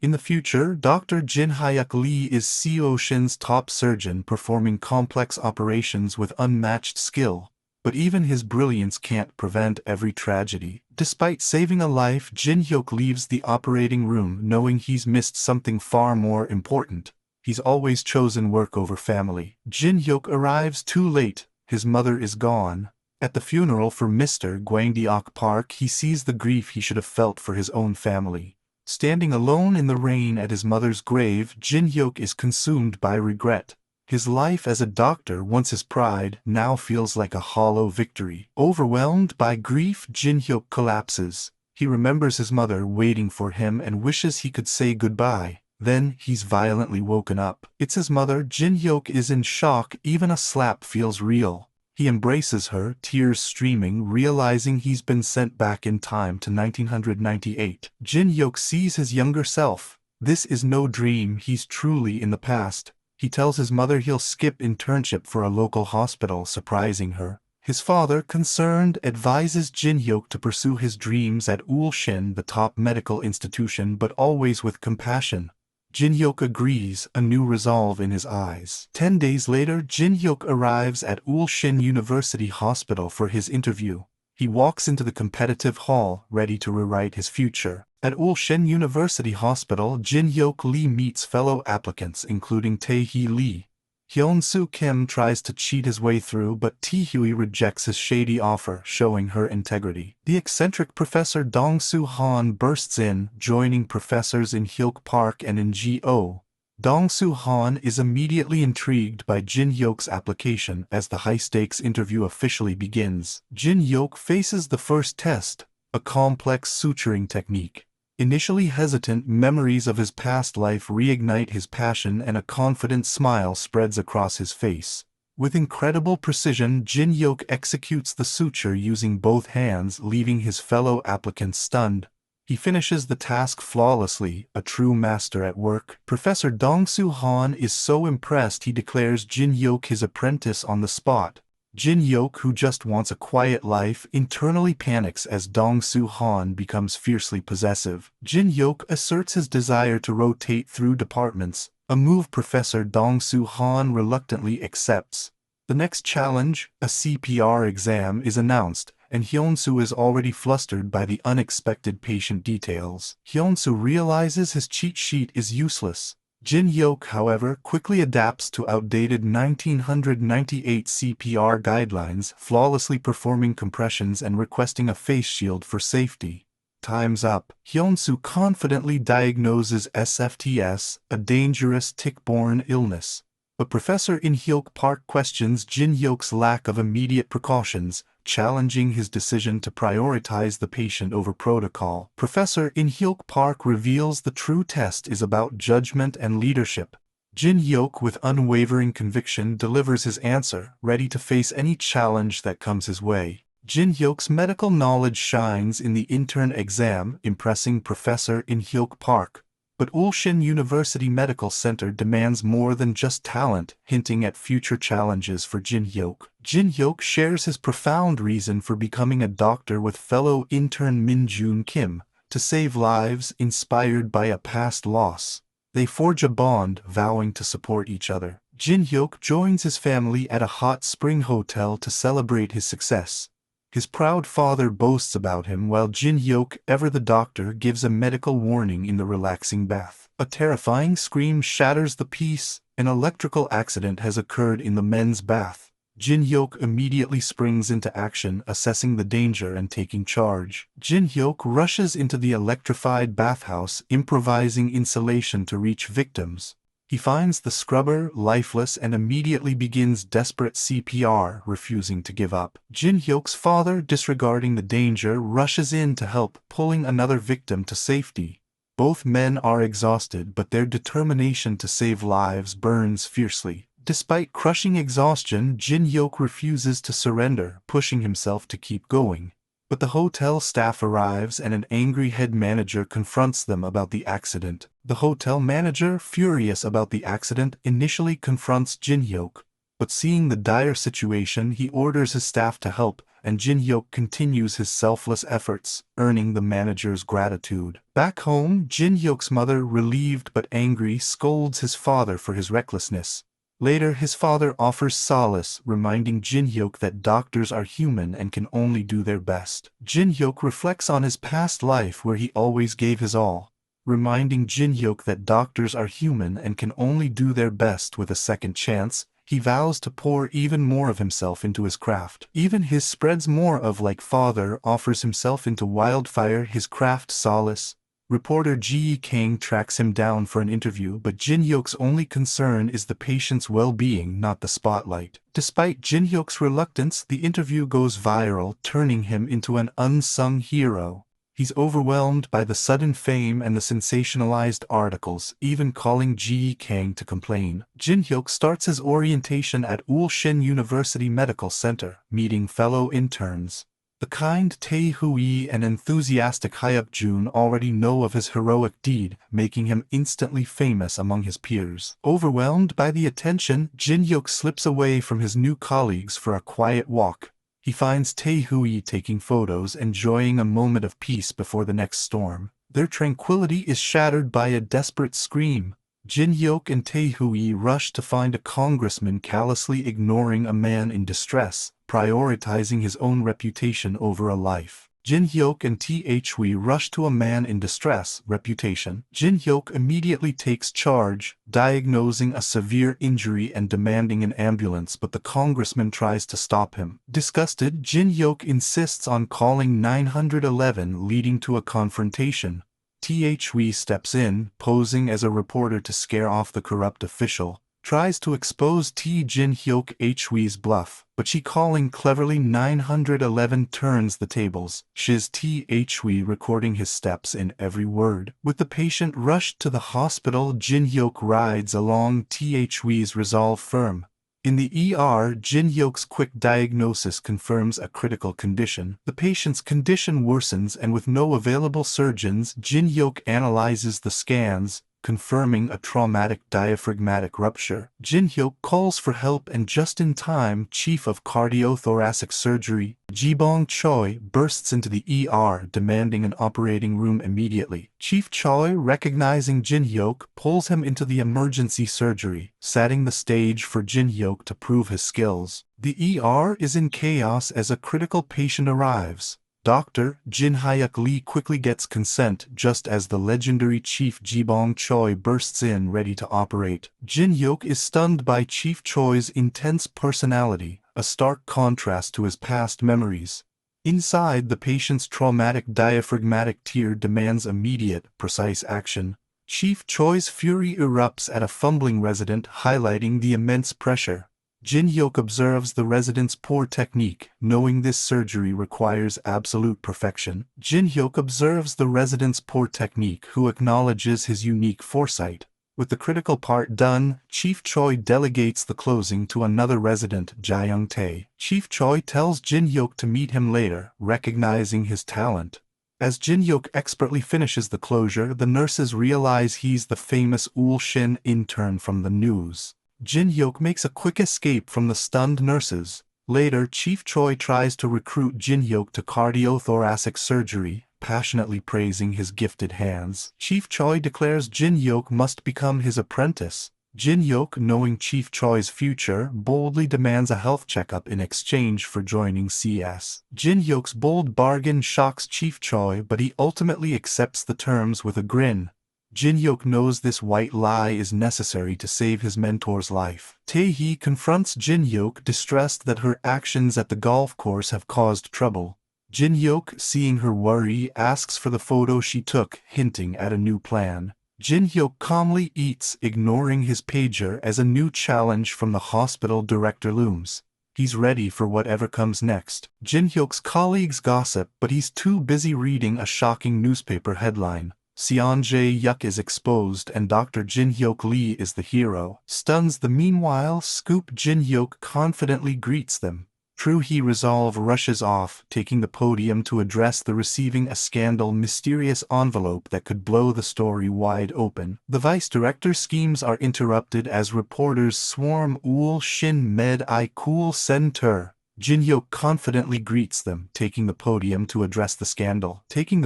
In the future, Dr. Jinhyeok Lee is Seoshin's top surgeon performing complex operations with unmatched skill. But even his brilliance can't prevent every tragedy. Despite saving a life, Jinhyeok leaves the operating room knowing he's missed something far more important. He's always chosen work over family. Jinhyeok arrives too late. His mother is gone. At the funeral for Mr. Gwangdeok Park, he sees the grief he should have felt for his own family. Standing alone in the rain at his mother's grave, Jinhyeok is consumed by regret. His life as a doctor, once his pride, now feels like a hollow victory. Overwhelmed by grief, Jinhyeok collapses. He remembers his mother waiting for him and wishes he could say goodbye. Then he's violently woken up. It's his mother. Jinhyeok is in shock. Even a slap feels real. He embraces her, tears streaming, realizing he's been sent back in time to 1998. Jinhyeok sees his younger self. This is no dream, he's truly in the past. He tells his mother he'll skip internship for a local hospital, surprising her. His father, concerned, advises Jinhyeok to pursue his dreams at Ulshin, the top medical institution, but always with compassion. Jinhyeok agrees, a new resolve in his eyes. 10 days later, Jinhyeok arrives at Ulshin University Hospital for his interview. He walks into the competitive hall, ready to rewrite his future. At Ulshin University Hospital, Jinhyeok Lee meets fellow applicants including Tae-hee Lee. Hyun-soo Kim tries to cheat his way through, but Tae-hui rejects his shady offer, showing her integrity. The eccentric Professor Dong-soo Han bursts in, joining professors in Hyuk Park and in Go. Dong-soo Han is immediately intrigued by Jinhyeok's application as the high-stakes interview officially begins. Jinhyeok faces the first test, a complex suturing technique. Initially hesitant, memories of his past life reignite his passion and a confident smile spreads across his face. With incredible precision, Jinhyeok executes the suture using both hands, leaving his fellow applicants stunned. He finishes the task flawlessly, a true master at work. Professor Dong-soo Han is so impressed he declares Jinhyeok his apprentice on the spot. Jinhyeok, who just wants a quiet life, internally panics as Dong-soo Han becomes fiercely possessive. Jinhyeok asserts his desire to rotate through departments, a move Professor Dong-soo Han reluctantly accepts. The next challenge, a CPR exam, is announced, and Hyun-soo is already flustered by the unexpected patient details. Hyun-soo realizes his cheat sheet is useless. Jinhyeok, however, quickly adapts to outdated 1998 CPR guidelines, flawlessly performing compressions and requesting a face shield for safety. Time's up. Hyun-soo confidently diagnoses SFTS, a dangerous tick-borne illness. But Professor In Hyuk Park questions Jinhyeok's lack of immediate precautions, challenging his decision to prioritize the patient over protocol. Professor In Hyuk Park reveals the true test is about judgment and leadership. Jinhyeok, with unwavering conviction, delivers his answer, ready to face any challenge that comes his way. Jinhyeok's medical knowledge shines in the intern exam, impressing Professor In Hyuk Park. But Ulshin University Medical Center demands more than just talent, hinting at future challenges for Jinhyeok. Jinhyeok shares his profound reason for becoming a doctor with fellow intern Min-joon Kim, to save lives inspired by a past loss. They forge a bond, vowing to support each other. Jinhyeok joins his family at a hot spring hotel to celebrate his success. His proud father boasts about him while Jinhyeok, ever the doctor, gives a medical warning in the relaxing bath. A terrifying scream shatters the peace. An electrical accident has occurred in the men's bath. Jinhyeok immediately springs into action, assessing the danger and taking charge. Jinhyeok rushes into the electrified bathhouse, improvising insulation to reach victims. He finds the scrubber lifeless and immediately begins desperate CPR, refusing to give up. Jinhyeok's father, disregarding the danger, rushes in to help, pulling another victim to safety. Both men are exhausted, but their determination to save lives burns fiercely. Despite crushing exhaustion, Jinhyeok refuses to surrender, pushing himself to keep going. But the hotel staff arrives and an angry head manager confronts them about the accident. The hotel manager, furious about the accident, initially confronts Jinhyeok, but seeing the dire situation, he orders his staff to help, and Jinhyeok continues his selfless efforts, earning the manager's gratitude. Back home, Jinhyeok's mother, relieved but angry, scolds his father for his recklessness. Later, his father offers solace, reminding Jinhyeok that doctors are human and can only do their best. Jinhyeok reflects on his past life where he always gave his all, reminding Jinhyeok that doctors are human and can only do their best with a second chance. He vows to pour even more of himself into his craft. Even his spreads more of like father offers himself into wildfire, his craft solace. Reporter Ji Kang tracks him down for an interview, but Jinhyeok's only concern is the patient's well-being, not the spotlight. Despite Jinhyeok's reluctance, the interview goes viral, turning him into an unsung hero. He's overwhelmed by the sudden fame and the sensationalized articles, even calling Ji Kang to complain. Jinhyeok starts his orientation at Ulsan University Medical Center, meeting fellow interns. The kind Tae-hui and enthusiastic Hyuk-jun already know of his heroic deed, making him instantly famous among his peers. Overwhelmed by the attention, Jinhyeok slips away from his new colleagues for a quiet walk. He finds Tae-hui taking photos, enjoying a moment of peace before the next storm. Their tranquility is shattered by a desperate scream. Jinhyeok and Tae-hui rush to find a congressman callously ignoring a man in distress, prioritizing his own reputation over a life. Jinhyeok and Tae-hui rush to a man in distress, reputation. Jinhyeok immediately takes charge, diagnosing a severe injury and demanding an ambulance, but the congressman tries to stop him. Disgusted, Jinhyeok insists on calling 911, leading to a confrontation. Tae-hui steps in, posing as a reporter to scare off the corrupt official, tries to expose Jinhyeok-hui's bluff, but she calling cleverly 911 turns the tables. Shiz Tae-hui recording his steps in every word. With the patient rushed to the hospital, Jinhyeok rides along, Tae-hui's resolve firm. In the ER, Jinhyeok's quick diagnosis confirms a critical condition. The patient's condition worsens, and with no available surgeons, Jinhyeok analyzes the scans, confirming a traumatic diaphragmatic rupture. Jinhyeok calls for help, and just in time, Chief of Cardiothoracic Surgery, Ji-bong Choi, bursts into the ER, demanding an operating room immediately. Chief Choi, recognizing Jinhyeok, pulls him into the emergency surgery, setting the stage for Jinhyeok to prove his skills. The ER is in chaos as a critical patient arrives. Dr. Jinhyeok Lee quickly gets consent just as the legendary Chief Ji-bong Choi bursts in, ready to operate. Jinhyeok is stunned by Chief Choi's intense personality, a stark contrast to his past memories. Inside, the patient's traumatic diaphragmatic tear demands immediate, precise action. Chief Choi's fury erupts at a fumbling resident, highlighting the immense pressure. Jinhyeok observes the resident's poor technique, knowing this surgery requires absolute perfection. Jinhyeok observes the resident's poor technique, who acknowledges his unique foresight. With the critical part done, Chief Choi delegates the closing to another resident, Jaeyoung Tae. Chief Choi tells Jinhyeok to meet him later, recognizing his talent. As Jinhyeok expertly finishes the closure, the nurses realize he's the famous Ulsan intern from the news. Jinhyeok makes a quick escape from the stunned nurses. Later, Chief Choi tries to recruit Jinhyeok to cardiothoracic surgery, passionately praising his gifted hands. Chief Choi declares Jinhyeok must become his apprentice. Jinhyeok, knowing Chief Choi's future, boldly demands a health checkup in exchange for joining CS. Jinhyeok's bold bargain shocks Chief Choi, but he ultimately accepts the terms with a grin. Jinhyeok knows this white lie is necessary to save his mentor's life. Tae-hee confronts Jinhyeok, distressed that her actions at the golf course have caused trouble. Jinhyeok, seeing her worry, asks for the photo she took, hinting at a new plan. Jinhyeok calmly eats, ignoring his pager as a new challenge from the hospital director looms. He's ready for whatever comes next. Jinhyeok's colleagues gossip, but he's too busy reading a shocking newspaper headline. Seonjae-yuk is exposed and Dr. Jinhyeok Lee is the hero. Stuns the meanwhile, Scoop Jinhyeok confidently greets them. True he resolve rushes off, taking the podium to address the receiving a scandal mysterious envelope that could blow the story wide open. The vice director's schemes are interrupted as reporters swarm Ulsan Med-I Cool Center. Jinhyeok confidently greets them, taking the podium to address the scandal, declaring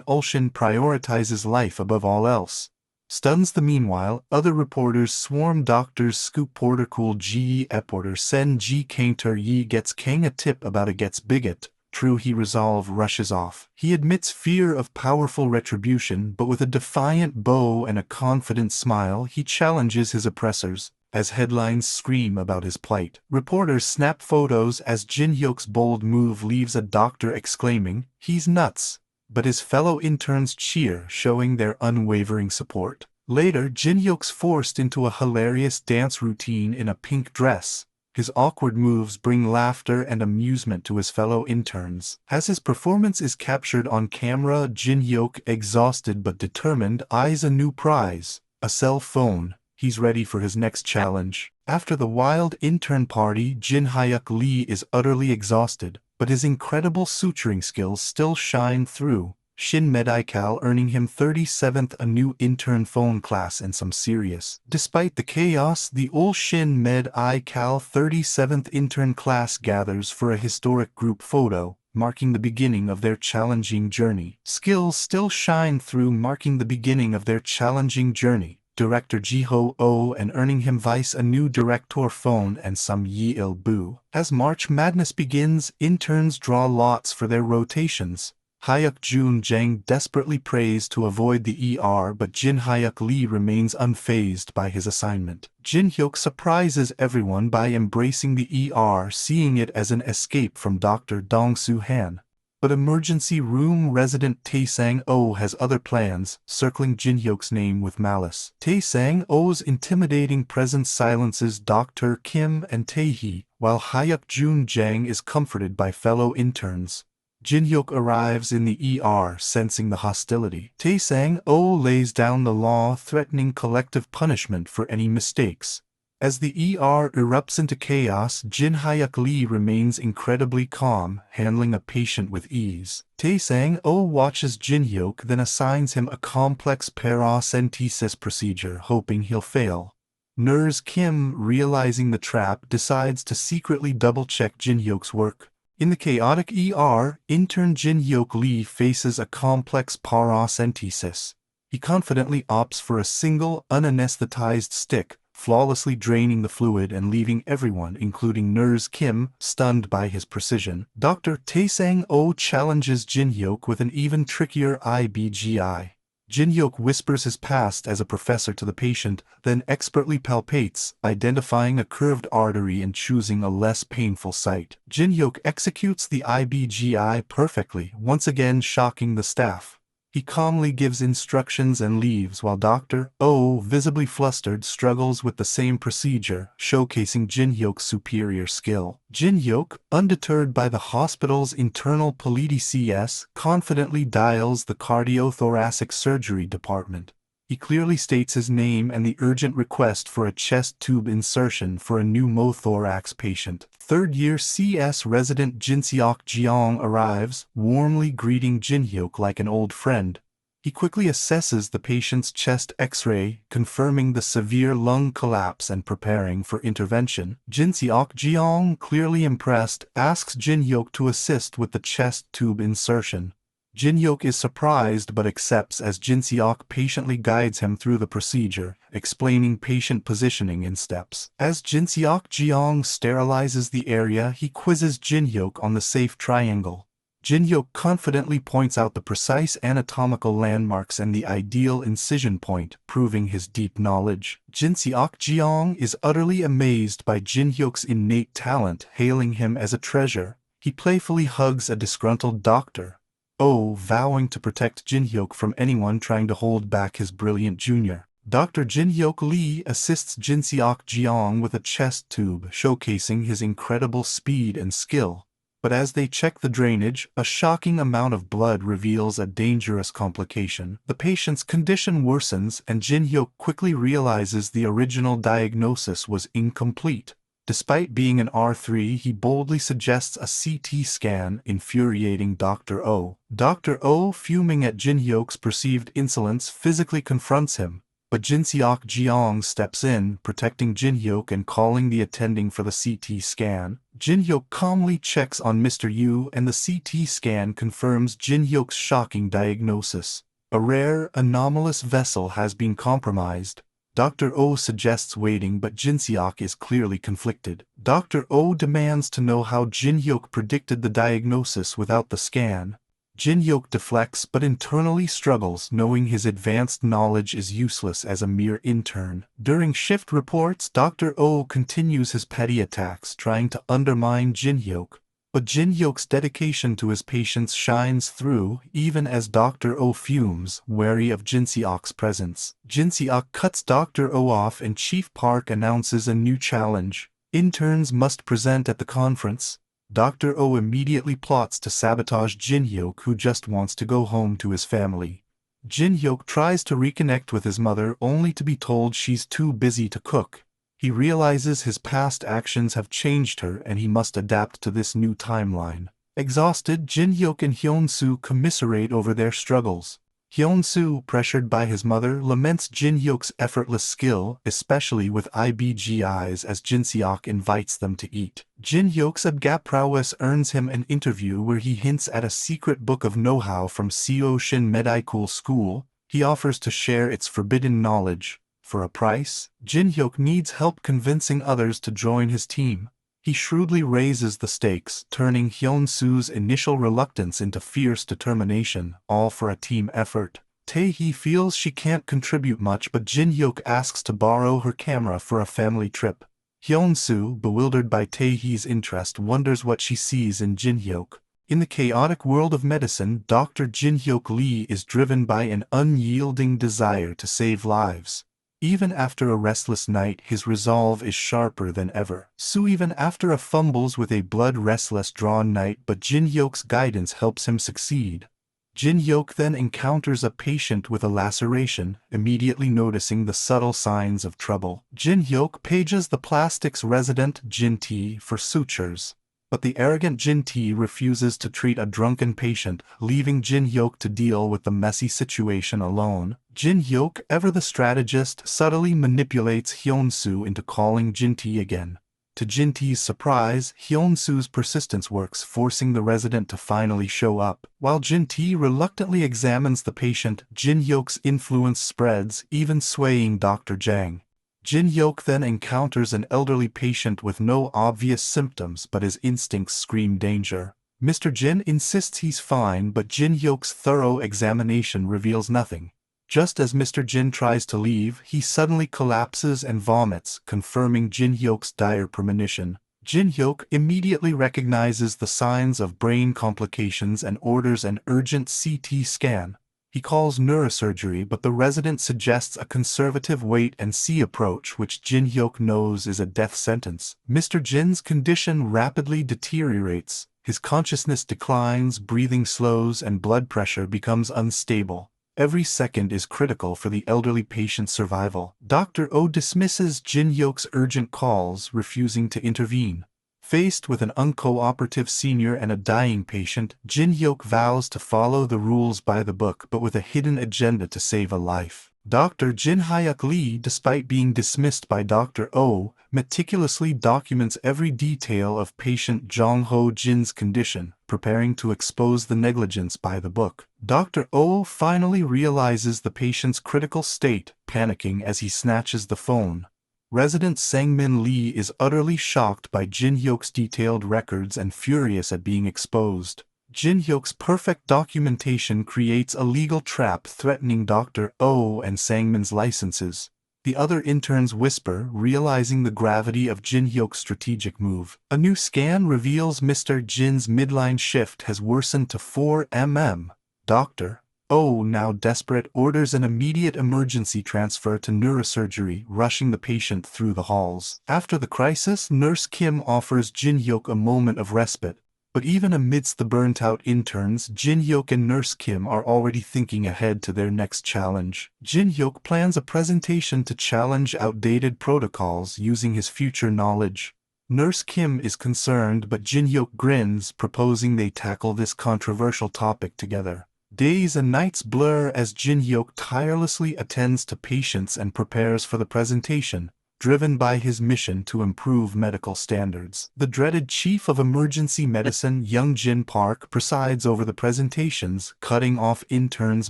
Ulshin prioritizes life above all else. Stuns the meanwhile, other reporters swarm doctors scoop porter cool Ji eporter sen Ji Kainter Yi gets Kang a tip about a gets bigot. True he resolve rushes off. He admits fear of powerful retribution, but with a defiant bow and a confident smile he challenges his oppressors. As headlines scream about his plight, reporters snap photos as Jinhyok's bold move leaves a doctor exclaiming, "He's nuts." But his fellow interns cheer, showing their unwavering support. Later, Jinhyok's forced into a hilarious dance routine in a pink dress. His awkward moves bring laughter and amusement to his fellow interns. As his performance is captured on camera, Jinhyok, exhausted but determined, eyes a new prize, a cell phone. He's ready for his next challenge. After the wild intern party, Jinhyeok Lee is utterly exhausted, but his incredible suturing skills still shine through. Shin Medical earning him 37th, a new intern phone class and some serious. Despite the chaos, the Ul Shin Medical 37th intern class gathers for a historic group photo, marking the beginning of their challenging journey. Skills still shine through, marking the beginning of their challenging journey. Director Ji-ho and earning him vice a new director phone and some Yi-il-bu. As March Madness begins, interns draw lots for their rotations. Hyuk Jun Jang desperately prays to avoid the ER, but Jinhyeok Lee remains unfazed by his assignment. Jinhyok surprises everyone by embracing the ER, seeing it as an escape from Dr. Dong-soo Han. But emergency room resident Tae-sang-oh has other plans, circling Jinhyok's name with malice. Tae-sang-oh's intimidating presence silences Dr. Kim and Tae-hee, while Hyuk Jun Jang is comforted by fellow interns. Jinhyok arrives in the ER, sensing the hostility. Tae-sang-oh lays down the law, threatening collective punishment for any mistakes. As the ER erupts into chaos, Jinhyeok Lee remains incredibly calm, handling a patient with ease. Tae-sang-oh watches Jinhyok, then assigns him a complex paracentesis procedure, hoping he'll fail. Nurse Kim, realizing the trap, decides to secretly double-check Jinhyok's work. In the chaotic ER, intern Jinhyok Lee faces a complex paracentesis. He confidently opts for a single, unanesthetized stick, flawlessly draining the fluid and leaving everyone, including Nurse Kim, stunned by his precision. Dr. Tae-sang-oh challenges Jinhyok with an even trickier IBGI. Jinhyok whispers his past as a professor to the patient, then expertly palpates, identifying a curved artery and choosing a less painful site. Jinhyok executes the IBGI perfectly, once again shocking the staff. He calmly gives instructions and leaves while Dr. Oh, visibly flustered, struggles with the same procedure, showcasing Jinhyok's superior skill. Jinhyok, undeterred by the hospital's internal politicS, confidently dials the cardiothoracic surgery department. He clearly states his name and the urgent request for a chest tube insertion for a pneumothorax patient. Third-year CS resident Jinseok Jeong arrives, warmly greeting Jinhyok like an old friend. He quickly assesses the patient's chest X-ray, confirming the severe lung collapse and preparing for intervention. Jinseok Jeong, clearly impressed, asks Jinhyok to assist with the chest tube insertion. Jinhyok is surprised but accepts as Jinseok patiently guides him through the procedure, explaining patient positioning in steps. As Jinseok Jeong sterilizes the area, he quizzes Jinhyok on the safe triangle. Jinhyok confidently points out the precise anatomical landmarks and the ideal incision point, proving his deep knowledge. Jinseok Jeong is utterly amazed by Jinhyok's innate talent, hailing him as a treasure. He playfully hugs a disgruntled doctor, vowing to protect Jinhyok from anyone trying to hold back his brilliant junior. Dr. Jinhyok Lee assists Jinseok Jeong with a chest tube, showcasing his incredible speed and skill. But as they check the drainage, a shocking amount of blood reveals a dangerous complication. The patient's condition worsens, and Jinhyok quickly realizes the original diagnosis was incomplete. Despite being an R3, he boldly suggests a CT scan, infuriating Dr. Oh. Dr. Oh, fuming at Jinhyok's perceived insolence, physically confronts him. But Jinseok Jeong steps in, protecting Jinhyuk and calling the attending for the CT scan. Jinhyuk calmly checks on Mr. Yu and the CT scan confirms Jinhyuk's shocking diagnosis. A rare, anomalous vessel has been compromised. Dr. Oh suggests waiting, but Jinseok is clearly conflicted. Dr. Oh demands to know how Jinhyuk predicted the diagnosis without the scan. Jinhyuk deflects but internally struggles, knowing his advanced knowledge is useless as a mere intern. During shift reports, Dr. Oh continues his petty attacks, trying to undermine Jinhyuk. But Jinhyuk's dedication to his patients shines through, even as Dr. Oh fumes, wary of Jinseok's presence. Jinseok cuts Dr. Oh off and Chief Park announces a new challenge. Interns must present at the conference. Dr. Oh immediately plots to sabotage Jinhyuk, who just wants to go home to his family. Jinhyuk tries to reconnect with his mother only to be told she's too busy to cook. He realizes his past actions have changed her and he must adapt to this new timeline. Exhausted, Jinhyuk and Hyun-soo commiserate over their struggles. Hyun-soo, pressured by his mother, laments Jinhyuk's effortless skill, especially with IBG eyes, as Jinseok invites them to eat. Jinhyuk's abgap prowess earns him an interview where he hints at a secret book of know-how from Seoshin Medical School. He offers to share its forbidden knowledge. For a price, Jinhyuk needs help convincing others to join his team. He shrewdly raises the stakes, turning Hyun-soo's initial reluctance into fierce determination, all for a team effort. Tae-hee feels she can't contribute much, but Jinhyuk asks to borrow her camera for a family trip. Hyun-soo, bewildered by Tae-hee's interest, wonders what she sees in Jinhyuk. In the chaotic world of medicine, Dr. Jinhyeok Lee is driven by an unyielding desire to save lives. Even after a restless night, his resolve is sharper than ever. So even after a fumbles with a blood-restless drawn knight, but Jinhyuk's guidance helps him succeed. Jinhyuk then encounters a patient with a laceration, immediately noticing the subtle signs of trouble. Jinhyuk pages the plastics resident Jin-T for sutures. But the arrogant Jin-T refuses to treat a drunken patient, leaving Jinhyuk to deal with the messy situation alone. Jinhyuk, ever the strategist, subtly manipulates Hyun-soo into calling Jin-T again. To Jin-T's surprise, Hyun-soo's persistence works, forcing the resident to finally show up. While Jin-T reluctantly examines the patient, Jinhyuk's influence spreads, even swaying Dr. Jang. Jinhyuk then encounters an elderly patient with no obvious symptoms, but his instincts scream danger. Mr. Jin insists he's fine, but Jinhyuk's thorough examination reveals nothing. Just as Mr. Jin tries to leave, he suddenly collapses and vomits, confirming Jinhyuk's dire premonition. Jinhyuk immediately recognizes the signs of brain complications and orders an urgent CT scan. He calls neurosurgery, but the resident suggests a conservative wait-and-see approach, which Jinhyuk knows is a death sentence. Mr. Jin's condition rapidly deteriorates. His consciousness declines, breathing slows, and blood pressure becomes unstable. Every second is critical for the elderly patient's survival. Dr. Oh dismisses Jinhyuk's urgent calls, refusing to intervene. Faced with an uncooperative senior and a dying patient, Jinhyuk vows to follow the rules by the book, but with a hidden agenda to save a life. Dr. Jinhyeok Lee, despite being dismissed by Dr. Oh, meticulously documents every detail of patient Jong-ho Jin's condition, preparing to expose the negligence by the book. Dr. Oh finally realizes the patient's critical state, panicking as he snatches the phone. Resident Sangmin Lee is utterly shocked by Jinhyuk's detailed records and furious at being exposed. Jinhyuk's perfect documentation creates a legal trap threatening Dr. Oh and Sangmin's licenses. The other interns whisper, realizing the gravity of Jinhyuk's strategic move. A new scan reveals Mr. Jin's midline shift has worsened to 4 mm. Dr. Oh, now desperate, orders an immediate emergency transfer to neurosurgery, rushing the patient through the halls. After the crisis, Nurse Kim offers Jinhyuk a moment of respite. But even amidst the burnt-out interns, Jinhyuk and Nurse Kim are already thinking ahead to their next challenge. Jinhyuk plans a presentation to challenge outdated protocols using his future knowledge. Nurse Kim is concerned, but Jinhyuk grins, proposing they tackle this controversial topic together. Days and nights blur as Jinhyeok tirelessly attends to patients and prepares for the presentation, driven by his mission to improve medical standards. The dreaded chief of emergency medicine, Young Jin Park, presides over the presentations, cutting off interns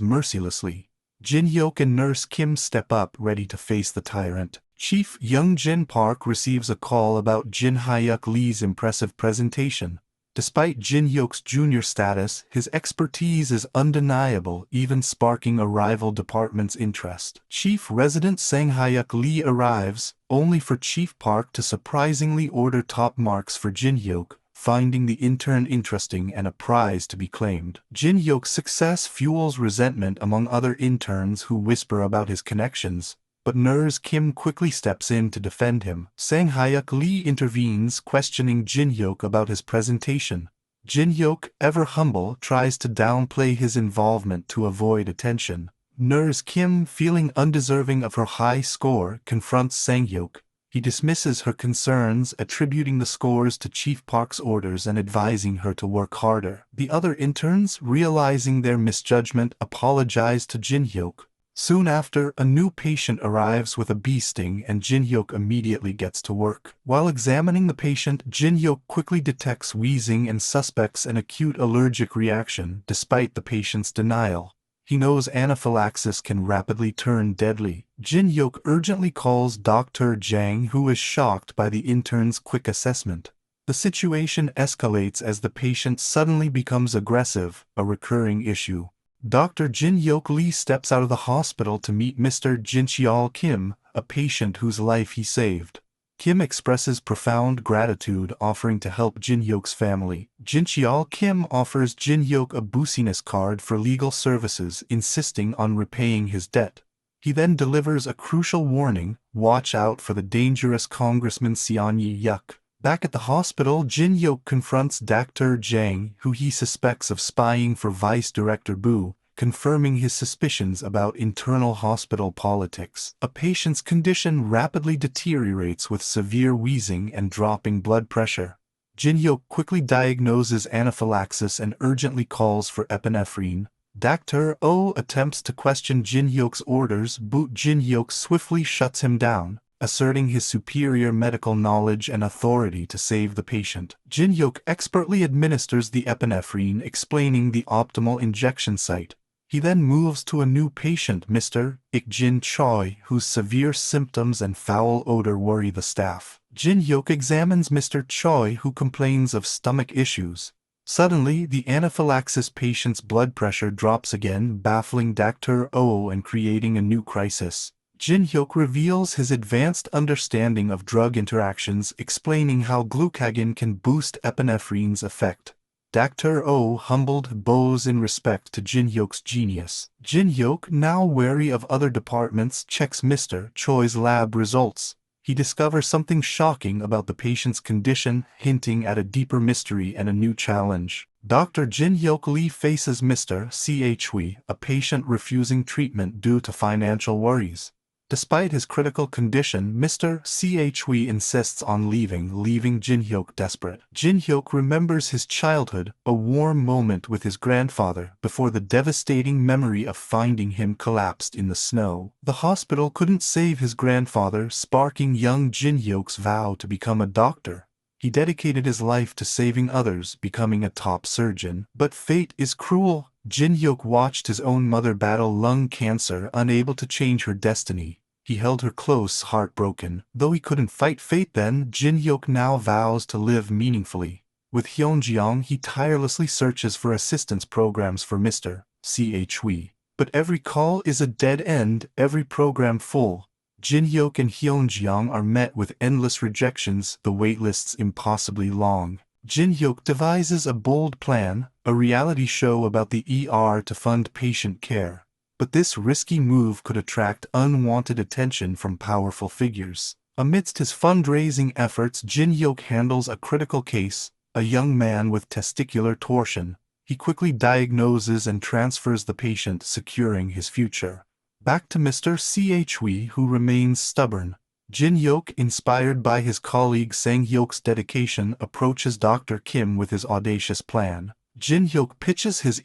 mercilessly. Jinhyeok and Nurse Kim step up, ready to face the tyrant. Chief Young Jin Park receives a call about Jinhyeok Lee's impressive presentation. Despite Jinhyeok's junior status, his expertise is undeniable, even sparking a rival department's interest. Chief Resident Jinhyeok Lee arrives, only for Chief Park to surprisingly order top marks for Jinhyeok, finding the intern interesting and a prize to be claimed. Jinhyeok's success fuels resentment among other interns who whisper about his connections, but Nurse Kim quickly steps in to defend him. Jinhyeok Lee intervenes, questioning Jinhyeok about his presentation. Jinhyeok, ever humble, tries to downplay his involvement to avoid attention. Nurse Kim, feeling undeserving of her high score, confronts Sanghyuk. He dismisses her concerns, attributing the scores to Chief Park's orders and advising her to work harder. The other interns, realizing their misjudgment, apologize to Jinhyeok. Soon after, a new patient arrives with a bee sting and Jinhyeok immediately gets to work. While examining the patient, Jinhyeok quickly detects wheezing and suspects an acute allergic reaction, despite the patient's denial. He knows anaphylaxis can rapidly turn deadly. Jinhyeok urgently calls Dr. Jang, who is shocked by the intern's quick assessment. The situation escalates as the patient suddenly becomes aggressive, a recurring issue. Dr. Jinhyeok Lee steps out of the hospital to meet Mr. Jincheol Kim, a patient whose life he saved. Kim expresses profound gratitude, offering to help Jinhyeok's family. Jincheol Kim offers Jinhyeok a business card for legal services, insisting on repaying his debt. He then delivers a crucial warning: watch out for the dangerous Congressman Seon-yi-yuk. Back at the hospital, Jinhyeok confronts Dr. Jang, who he suspects of spying for Vice Director Bu, confirming his suspicions about internal hospital politics. A patient's condition rapidly deteriorates with severe wheezing and dropping blood pressure. Jinhyeok quickly diagnoses anaphylaxis and urgently calls for epinephrine. Dr. Oh attempts to question Jinhyeok's orders, but Jinhyeok swiftly shuts him down, asserting his superior medical knowledge and authority to save the patient. Jinhyeok expertly administers the epinephrine, explaining the optimal injection site. He then moves to a new patient, Mr. Ik-jin Choi, whose severe symptoms and foul odor worry the staff. Jinhyeok examines Mr. Choi, who complains of stomach issues. Suddenly, the anaphylaxis patient's blood pressure drops again, baffling Dr. Oh and creating a new crisis. Jinhyeok reveals his advanced understanding of drug interactions, explaining how glucagon can boost epinephrine's effect. Dr. Oh, humbled, bows in respect to Jinhyeok's genius. Jinhyeok, now wary of other departments, checks Mr. Choi's lab results. He discovers something shocking about the patient's condition, hinting at a deeper mystery and a new challenge. Dr. Jinhyeok Lee faces Mr. Chui, a patient refusing treatment due to financial worries. Despite his critical condition, Mr. Chui insists on leaving Jinhyeok desperate. Jinhyeok remembers his childhood, a warm moment with his grandfather, before the devastating memory of finding him collapsed in the snow. The hospital couldn't save his grandfather, sparking young Jinhyeok's vow to become a doctor. He dedicated his life to saving others, becoming a top surgeon. But fate is cruel. Jinhyeok watched his own mother battle lung cancer, unable to change her destiny. He held her close, heartbroken. Though he couldn't fight fate then, Jinhyeok now vows to live meaningfully. With Hyunjeong, he tirelessly searches for assistance programs for Mr. Chui. But every call is a dead end, every program full. Jinhyeok and Hyunjeong are met with endless rejections, the waitlists impossibly long. Jinhyeok devises a bold plan, a reality show about the ER to fund patient care. But this risky move could attract unwanted attention from powerful figures. Amidst his fundraising efforts, Jinhyeok handles a critical case, a young man with testicular torsion. He quickly diagnoses and transfers the patient, securing his future. Back to Mr. Chui, who remains stubborn. Jinhyeok, inspired by his colleague Sanghyok's dedication, approaches Dr. Kim with his audacious plan. Jinhyeok pitches his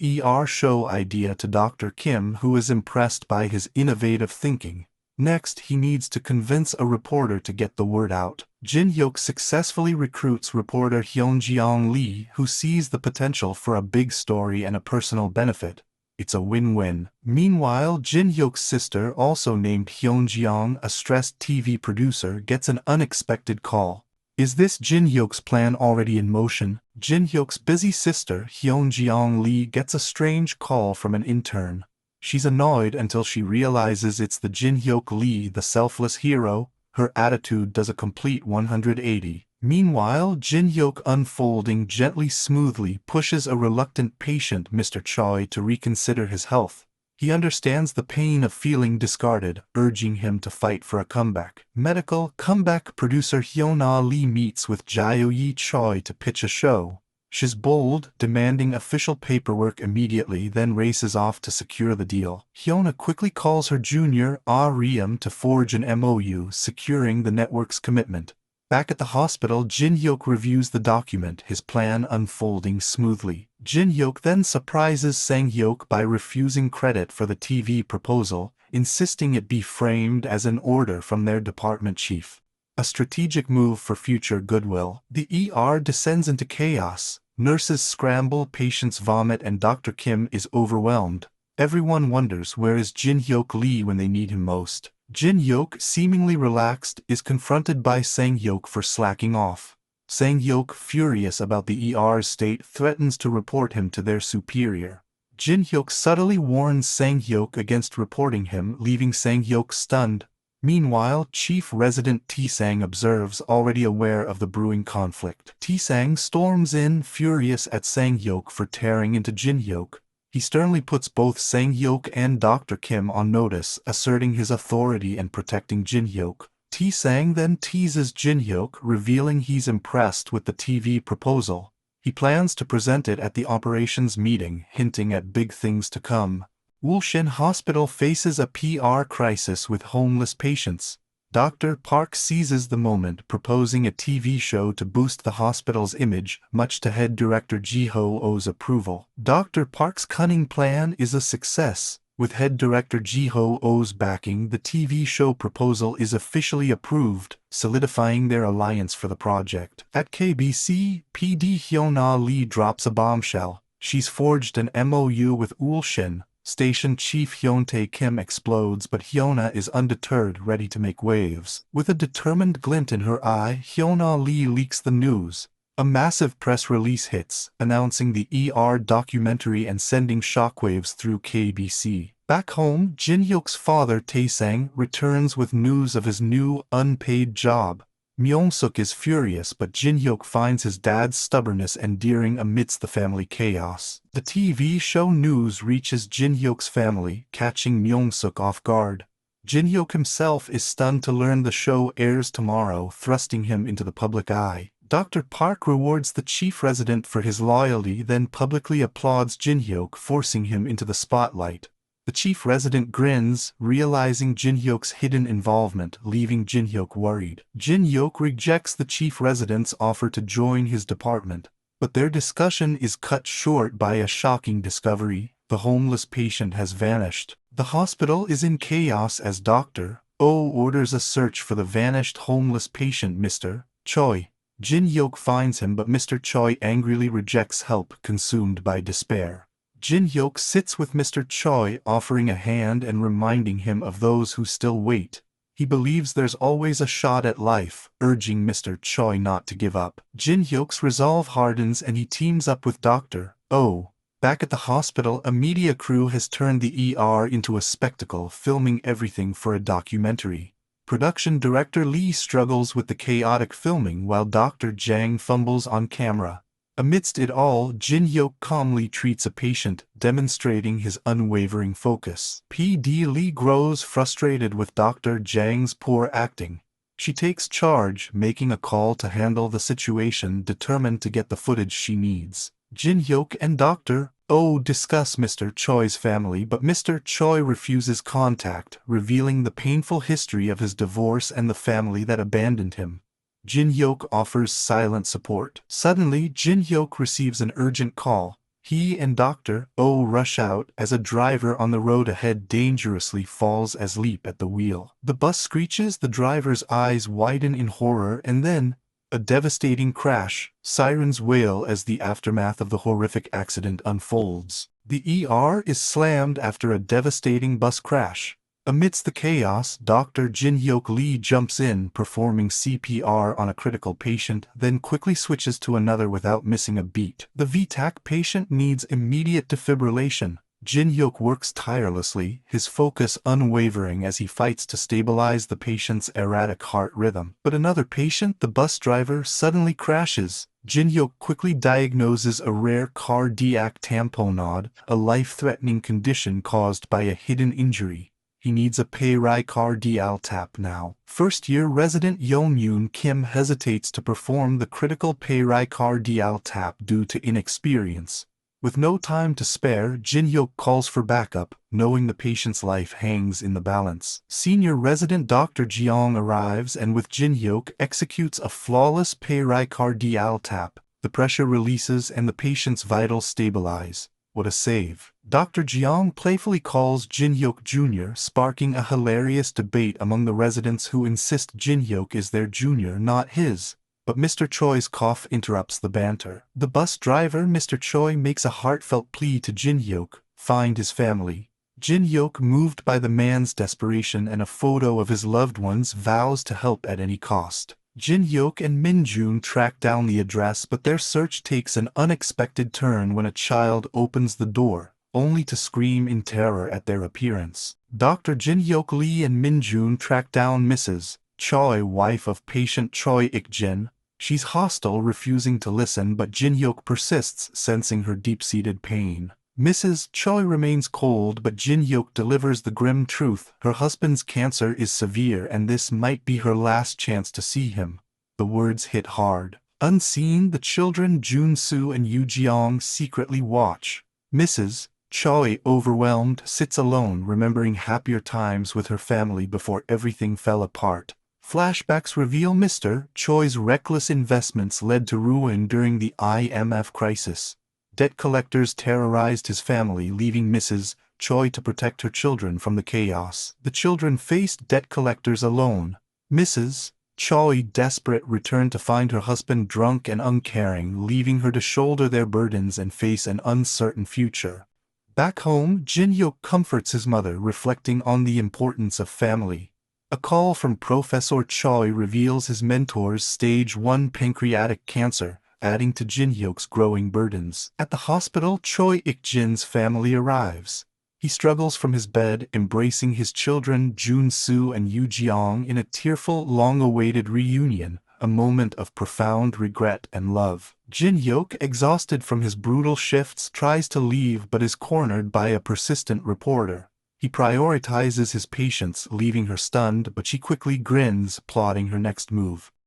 show idea to Dr. Kim, who is impressed by his innovative thinking. Next, he needs to convince a reporter to get the word out. Jinhyeok successfully recruits reporter Jinhyeok Lee, who sees the potential for a big story and a personal benefit. It's a win-win. Meanwhile, Jinhyeok's sister, also named Hyunjeong, a stressed TV producer, gets an unexpected call. Is this Jinhyeok's plan already in motion? Jinhyeok's busy sister, Hyunjeong Lee, gets a strange call from an intern. She's annoyed until she realizes it's the Jinhyeok Lee, the selfless hero. Her attitude does a complete 180. Meanwhile, Jinhyeok, unfolding gently smoothly, pushes a reluctant patient, Mr. Choi, to reconsider his health. He understands the pain of feeling discarded, urging him to fight for a comeback. Medical comeback producer Hyuna Lee meets with Jae Choi to pitch a show. She's bold, demanding official paperwork immediately, then races off to secure the deal. Hyuna quickly calls her junior, Riem, to forge an MOU, securing the network's commitment. Back at the hospital, Jinhyeok reviews the document, his plan unfolding smoothly. Jinhyeok then surprises Sanghyuk by refusing credit for the TV proposal, insisting it be framed as an order from their department chief. A strategic move for future goodwill. The ER descends into chaos. Nurses scramble, patients vomit, and Dr. Kim is overwhelmed. Everyone wonders where is Jinhyeok Lee when they need him most. Jinhyeok, seemingly relaxed, is confronted by Sanghyuk for slacking off. Sanghyuk, furious about the ER's state, threatens to report him to their superior. Jinhyeok subtly warns Sanghyuk against reporting him, leaving Sanghyuk stunned. Meanwhile, Chief Resident Taesang observes, already aware of the brewing conflict. Taesang storms in, furious at Sanghyuk for tearing into Jinhyeok. He sternly puts both Sanghyuk and Dr. Kim on notice, asserting his authority and protecting Jinhyeok. Taesang then teases Jinhyeok, revealing he's impressed with the TV proposal. He plans to present it at the operations meeting, hinting at big things to come. Ulsan Hospital faces a PR crisis with homeless patients. Dr. Park seizes the moment, proposing a TV show to boost the hospital's image, much to head director Ji-ho's approval. Dr. Park's cunning plan is a success. With head director Ji-ho's backing, the TV show proposal is officially approved, solidifying their alliance for the project. At KBC, PD Hyuna Lee drops a bombshell. She's forged an MOU with Ulsan. Station Chief Hyuntae Kim explodes, but Hyuna is undeterred, ready to make waves. With a determined glint in her eye, Hyuna Lee leaks the news. A massive press release hits, announcing the ER documentary and sending shockwaves through KBC. Back home, Jinhyuk's father Taesang returns with news of his new, unpaid job. Myeong-suk is furious, but Jinhyuk finds his dad's stubbornness endearing amidst the family chaos. The TV show news reaches Jinhyuk's family, catching Myeong-suk off guard. Jinhyuk himself is stunned to learn the show airs tomorrow, thrusting him into the public eye. Dr. Park rewards the chief resident for his loyalty, then publicly applauds Jinhyuk, forcing him into the spotlight. The chief resident grins, realizing Jinhyuk's hidden involvement, leaving Jinhyuk worried. Jinhyuk rejects the chief resident's offer to join his department, but their discussion is cut short by a shocking discovery. The homeless patient has vanished. The hospital is in chaos as Dr. O orders a search for the vanished homeless patient, Mr. Choi. Jinhyuk finds him, but Mr. Choi angrily rejects help, consumed by despair. Jinhyuk sits with Mr. Choi, offering a hand and reminding him of those who still wait. He believes there's always a shot at life, urging Mr. Choi not to give up. Jinhyuk's resolve hardens and he teams up with Dr. O. Back at the hospital, a media crew has turned the ER into a spectacle, filming everything for a documentary. Production director Lee struggles with the chaotic filming while Dr. Jang fumbles on camera. Amidst it all, Jinhyuk calmly treats a patient, demonstrating his unwavering focus. PD Lee grows frustrated with Dr. Jang's poor acting. She takes charge, making a call to handle the situation, determined to get the footage she needs. Jinhyuk and Dr. O discuss Mr. Choi's family, but Mr. Choi refuses contact, revealing the painful history of his divorce and the family that abandoned him. Jinhyuk offers silent support. Suddenly, Jinhyuk receives an urgent call. He and Dr. O rush out as a driver on the road ahead dangerously falls asleep at the wheel. The bus screeches, the driver's eyes widen in horror, and then, a devastating crash. Sirens wail as the aftermath of the horrific accident unfolds. The ER is slammed after a devastating bus crash. Amidst the chaos, Dr. Jinhyeok Lee jumps in, performing CPR on a critical patient, then quickly switches to another without missing a beat. The VTAC patient needs immediate defibrillation. Jinhyeok works tirelessly, his focus unwavering as he fights to stabilize the patient's erratic heart rhythm. But another patient, the bus driver, suddenly crashes. Jinhyeok quickly diagnoses a rare cardiac tamponade, a life-threatening condition caused by a hidden injury. He needs a pericardial tap now. First-year resident Yeon Kim hesitates to perform the critical pericardial tap due to inexperience. With no time to spare, Jinhyeok calls for backup, knowing the patient's life hangs in the balance. Senior resident Dr. Jeong arrives and with Jinhyeok executes a flawless pericardial tap. The pressure releases and the patient's vitals stabilize. What a save. Dr. Jeong playfully calls Jinhyeok Jr., sparking a hilarious debate among the residents who insist Jinhyeok is their junior, not his. But Mr. Choi's cough interrupts the banter. The bus driver, Mr. Choi, makes a heartfelt plea to Jinhyeok, find his family. Jinhyeok, moved by the man's desperation and a photo of his loved ones, vows to help at any cost. Jinhyeok and Minjun track down the address, but their search takes an unexpected turn when a child opens the door, only to scream in terror at their appearance. Dr. Jinhyeok Lee and Minjun track down Mrs. Choi, wife of patient Choi Ik-jin. She's hostile, refusing to listen, but Jinhyeok persists, sensing her deep-seated pain. Mrs. Choi remains cold, but Jinhyeok delivers the grim truth. Her husband's cancer is severe and this might be her last chance to see him. The words hit hard. Unseen, the children Jun-soo and Yoo-jeong secretly watch. Mrs. Choi, overwhelmed, sits alone, remembering happier times with her family before everything fell apart. Flashbacks reveal Mr. Choi's reckless investments led to ruin during the IMF crisis. Debt collectors terrorized his family, leaving Mrs. Choi to protect her children from the chaos. The children faced debt collectors alone. Mrs. Choi, desperate, returned to find her husband drunk and uncaring, leaving her to shoulder their burdens and face an uncertain future. Back home, Jinhyeok comforts his mother, reflecting on the importance of family. A call from Professor Choi reveals his mentor's stage 1 pancreatic cancer, adding to Jinhyeok's growing burdens. At the hospital, Choi Ik-jin's family arrives. He struggles from his bed, embracing his children Jun-soo and Yoo-jeong in a tearful, long-awaited reunion, a moment of profound regret and love. Jinhyeok, exhausted from his brutal shifts, tries to leave but is cornered by a persistent reporter. He prioritizes his patients, leaving her stunned, but she quickly grins, plotting her next move.